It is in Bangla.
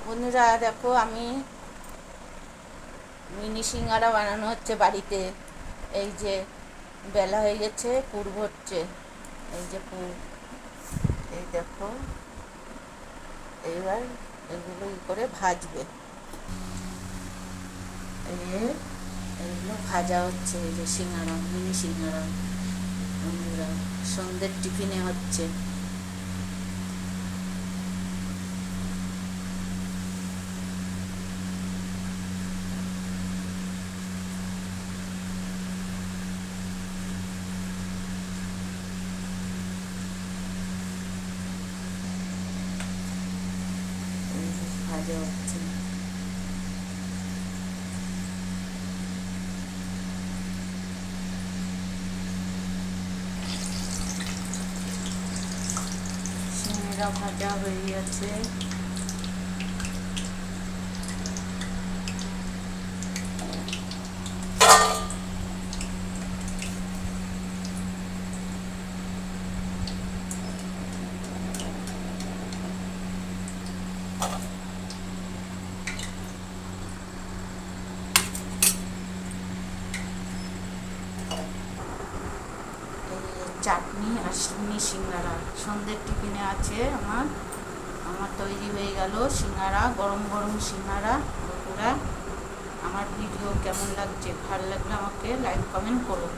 বন্ধুরা দেখো, আমি মিনি সিঙ্গারা বানানো হচ্ছে বাড়িতে। এই যে বেলা হয়ে গেছে, পুর ভরছে। এই যে পুর, এই দেখো। এইবার এগুলো করে ভাজবে। এই যে এগুলো ভাজা হচ্ছে, এই যে সিঙ্গারা, মিনি সিঙ্গারা। বন্ধুরা, সন্ধ্যের টিফিনে হচ্ছে। এই যে ভাজা হচ্ছে। সিঙ্গারা ভাজা হয়ে গেছে। চাটনি আর মিনি সিঙ্গারা সন্ধ্যের টিফিনে আছে। আমার আমার তৈরি হয়ে গেল সিঙ্গারা, গরম গরম সিঙ্গারা। বন্ধুরা, আমার ভিডিও কেমন লাগছে? ভালো লাগলে আমাকে লাইক কমেন্ট করো।